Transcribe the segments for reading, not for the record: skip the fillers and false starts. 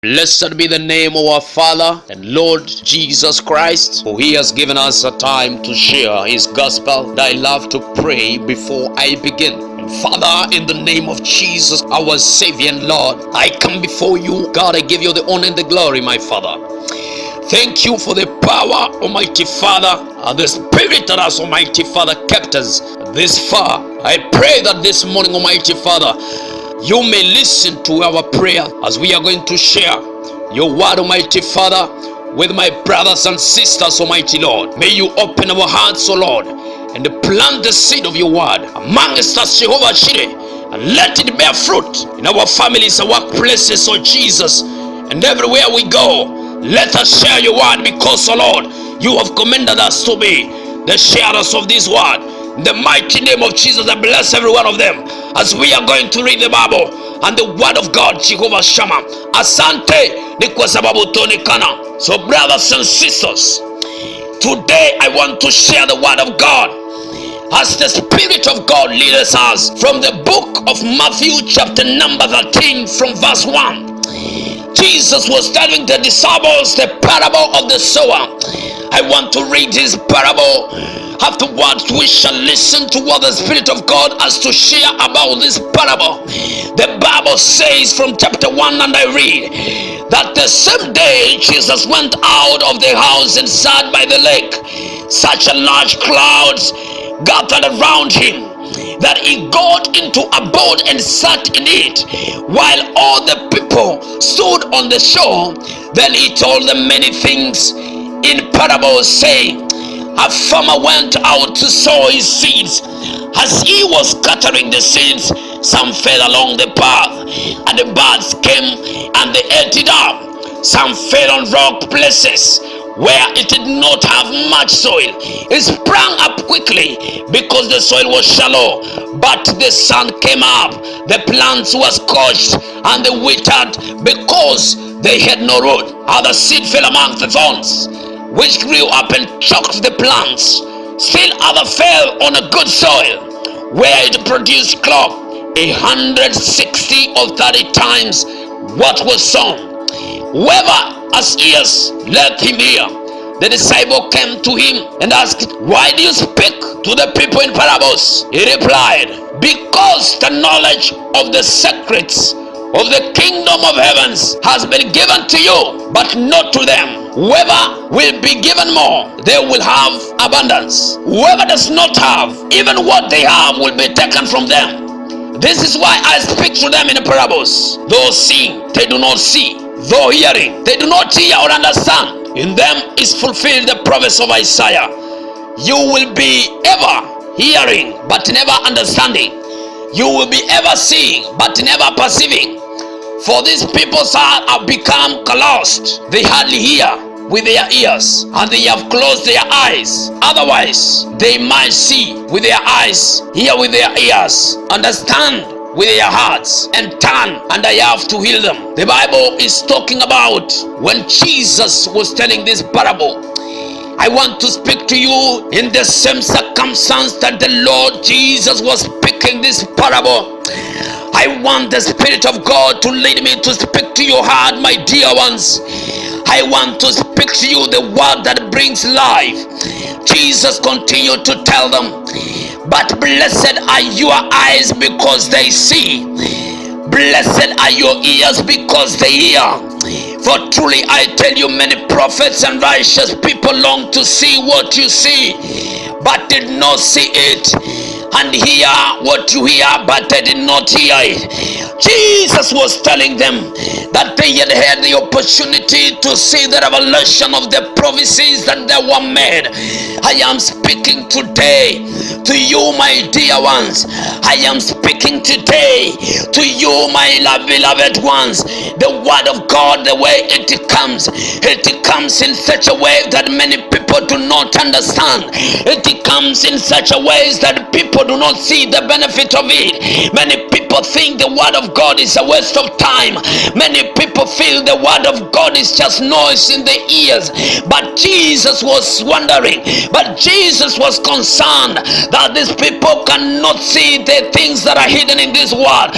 Blessed be the name of our Father and Lord Jesus Christ, for He has given us a time to share His gospel. And I love to pray before I begin. Father, in the name of Jesus, our Savior and Lord, I come before you. God, I give you the honor and the glory, my Father. Thank you for the power, Almighty Father, and the Spirit that has, Almighty Father, kept us this far. I pray that this morning, Almighty Father, you may listen to our prayer as we are going to share your word, Almighty Father, with my brothers and sisters, Almighty Lord. May you open our hearts, O Lord, and plant the seed of your word amongst us, Jehovah Jireh, and let it bear fruit in our families, our workplaces, O Jesus, and everywhere we go. Let us share your word because, O Lord, you have commanded us to be the sharers of this word. In the mighty name of Jesus, I bless every one of them as we are going to read the Bible and the word of God, Jehovah Shammah. Asante ni kwa sababu tuonekana. So brothers and sisters, today I want to share the word of God as the Spirit of God leads us from the book of Matthew chapter number 13 from verse 1. Jesus was telling the disciples the parable of the sower. I want to read this parable. Afterwards, we shall listen to what the Spirit of God has to share about this parable. The Bible says from chapter 1, and I read, that the same day Jesus went out of the house and sat by the lake. Such a large crowds gathered around him that he got into a boat and sat in it, while all the people stood on the shore. Then he told them many things in parables, saying, a farmer went out to sow his seeds. As he was scattering the seeds, some fell along the path, and the birds came and they ate it up. Some fell on rock places where it did not have much soil. It sprang up quickly because the soil was shallow. But the sun came up, the plants were scorched, and they withered because they had no root. Other seed fell among the thorns, which grew up and choked the plants. Still other fell on a good soil, where it produced crop 160 or 30 times what was sown. Whoever has ears, let him hear. The disciple came to him and asked, why do you speak to the people in parables? He replied, because the knowledge of the secrets of the kingdom of heavens has been given to you, but not to them. Whoever will be given more, they will have abundance. Whoever does not have, even what they have will be taken from them. This is why I speak to them in parables. Though seeing, they do not see. Though hearing, they do not hear or understand. In them is fulfilled the promise of Isaiah. You will be ever hearing, but never understanding. You will be ever seeing, but never perceiving. For these people's heart have become calloused. They hardly hear with their ears, and they have closed their eyes. Otherwise, they might see with their eyes, hear with their ears, understand with their hearts, and turn, and I have to heal them. The Bible is talking about when Jesus was telling this parable. I want to speak to you in the same circumstance that the Lord Jesus was speaking this parable. I want the Spirit of God to lead me to speak to your heart, my dear ones. I want to speak to you the word that brings life. Jesus continued to tell them, but blessed are your eyes because they see. Blessed are your ears because they hear. For truly I tell you, many prophets and righteous people long to see what you see, but did not see it, and hear what you hear, but they did not hear it. Jesus was telling them that they had the opportunity to see the revelation of the prophecies that they were made. I am speaking today to you, my dear ones. I am speaking today to you, my beloved ones. The word of God, the way it comes in such a way that many people do not understand. It comes in such a way that people do not see the benefit of it. Many people people think the word of God is a waste of time. Many people feel the word of God is just noise in the ears. But Jesus was wondering, but Jesus was concerned that these people cannot see the things that are hidden in this word.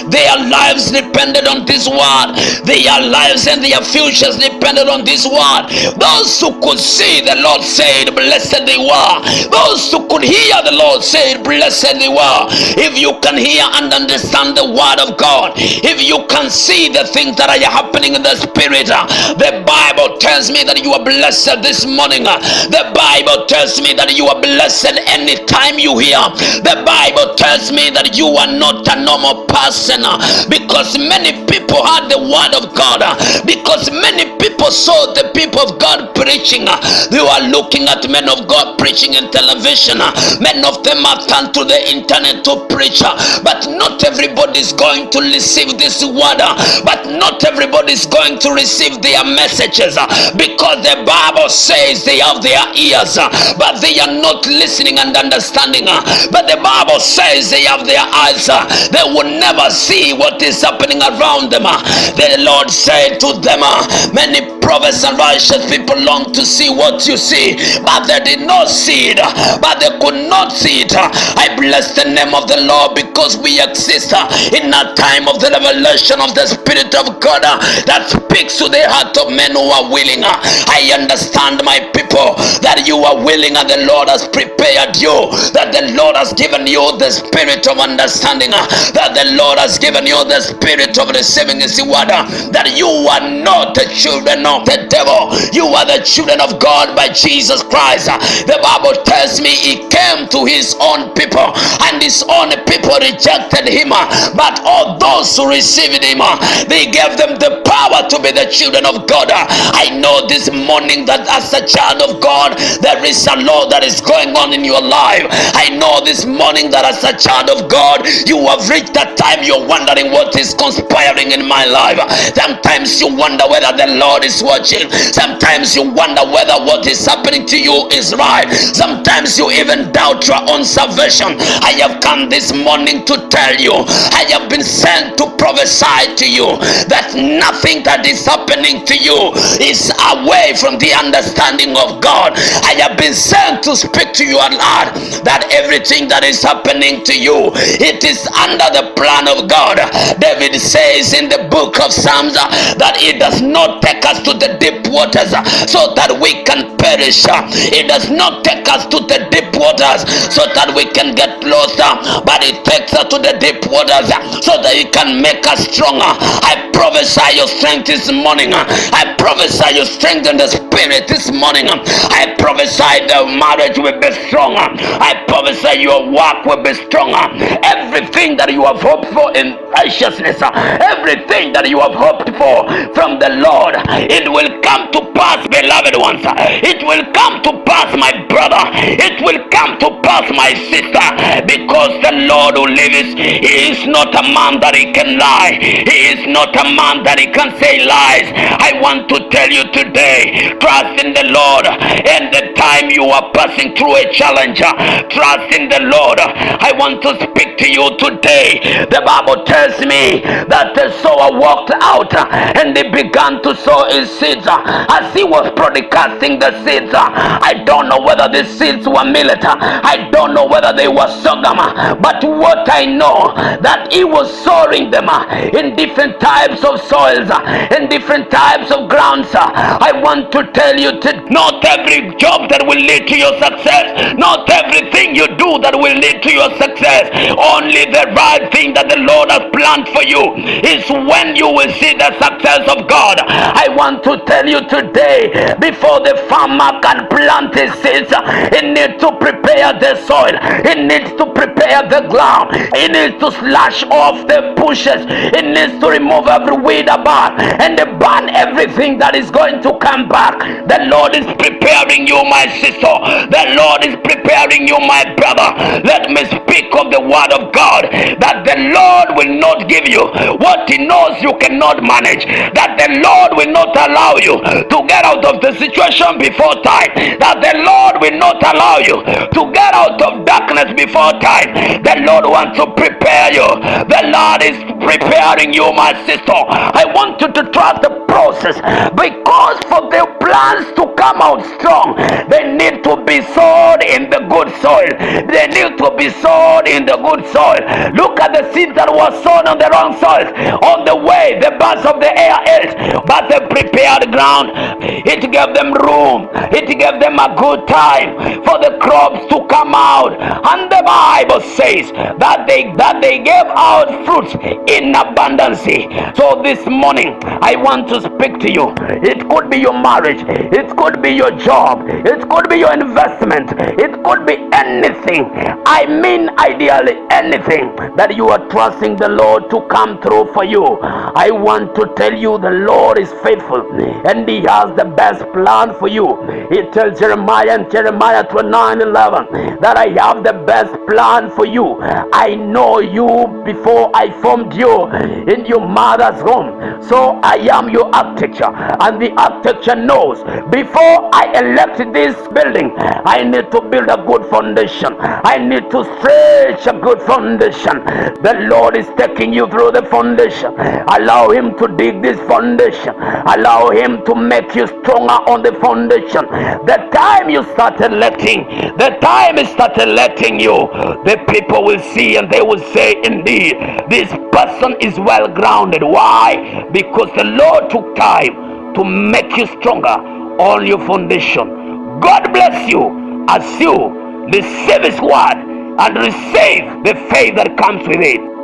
Their lives depended on this word. Their lives and their futures depended on this word. Those who could see, the Lord said, blessed they were. Those who could hear, the Lord said, blessed they were. If you can hear and understand the word of God, if you can see the things that are happening in the spirit, the Bible tells me that you are blessed this morning. The Bible tells me that you are blessed anytime you hear. The Bible tells me that you are not a normal person, because many people heard the word of God, because many people saw the people of God preaching. They were looking at men of God preaching in television. Men of them are turned to the internet to preach, but not everybody is going to receive this word, but not everybody is going to receive their messages, because the Bible says they have their ears, but they are not listening and understanding. But the Bible says they have their eyes, they will never see what is happening around them. The Lord said to them, many prophets and righteous people long to see what you see, but they did not see it, but they could not see it. I bless the name of the Lord, because we exist in a time of the revelation of the Spirit of God that speaks to the heart of men who are willing. I understand, my people, that you are willing, and the Lord has prepared you, that the Lord has given you the spirit of understanding, that the Lord has given you the spirit of receiving his word, that you are not the children of the devil, you are the children of God by Jesus Christ. The Bible tells me he came to his own people, and his own people rejected him, but all those who received him, they gave them the power to be the children of God. I know this morning that as a child of God, there is a law that is going on in your life. I know this morning that as a child of God, you have reached that time you're wondering what is conspiring in my life. Sometimes you wonder whether the Lord is watching. Sometimes you wonder whether what is happening to you is right. Sometimes you even doubt your own salvation. I have come this morning to tell you, I have been sent to prophesy to you that nothing that is happening to you is away from the understanding of God. I have been sent to speak to you, Lord, that everything that is happening to you, it is under the plan of God. David says in the book of Psalms that it does not take us to the deep waters so that we can perish. It does not take us to the deep waters so that we can get closer, but it takes us to the deep waters so that it can make us stronger. I prophesy your strength this morning. I prophesy your strength in the spirit this morning. I prophesy the marriage will be stronger. I prophesy your work will be stronger. Everything that you have hoped for in righteousness, everything that you have hoped for from the Lord, it will come to pass, beloved ones. It will come to pass, my brother. It will come to pass, my sister, because the Lord who lives, he is not a man that he can lie. He is not a man that he can say lies. I want to tell you today, trust in the Lord. In the time you are passing through a challenge, trust in the Lord. I want to speak to you today. The Bible tells me that the sower walked out and he began to sow his seeds. As he was broadcasting the seeds, I don't know whether the seeds were millet, I don't know whether they were sorghum, but what I know, that he was sowing them in different types of soils, in different types of grounds. I want to tell you that not every job that will lead to your success, not everything you do that will lead to your success, only the right thing that the Lord has planned for you is when you will see the success of God. I want to tell you today, before the farmer can plant his seeds, he needs to prepare the soil, he needs to prepare the ground, he needs to slash off the bushes, he needs to remove every weed about and burn everything that is going to come back. The Lord is preparing you, my sister. The Lord is preparing you, my brother. Let me speak of the word of God, that the Lord will not give you what he knows you cannot manage, that the Lord will not allow you to get out of the situation before time. That the Lord will not allow you to get out of darkness before time. The Lord wants to prepare you. The Lord is preparing you, my sister. I want you to trust the process, because for the plants to come out strong, they need to be sown in the good soil. They need to be sown in the good soil. Look at the seeds that were sown on the wrong soil. On the way, the birds of the air ate, but the prepared ground, it gave them room. It gave them a good time for the crops to come out. And the Bible says that they gave out fruits in abundance. So this morning, I want to speak to you. It could be your marriage. It could be your job. It could be your investment. It could be anything. I mean, ideally, anything that you are trusting the Lord to come through for you. I want to tell you the Lord is faithful and He has the best plan for you. He tells Jeremiah in Jeremiah 29:11 that I have the best plan for you. I know you before I formed you in your mother's womb. So I am your architecture, and the architecture knows before I elect this building, I need to build a good foundation. I need to stretch a good foundation. The Lord is taking you through the foundation. Allow Him to dig this foundation. Allow Him to make you stronger on the foundation. The time you start electing, the time He started letting you, the people will see and they will say, indeed, this person is well grounded. Why? Because the Lord took time to make you stronger on your foundation. God bless you as you receive His word and receive the faith that comes with it.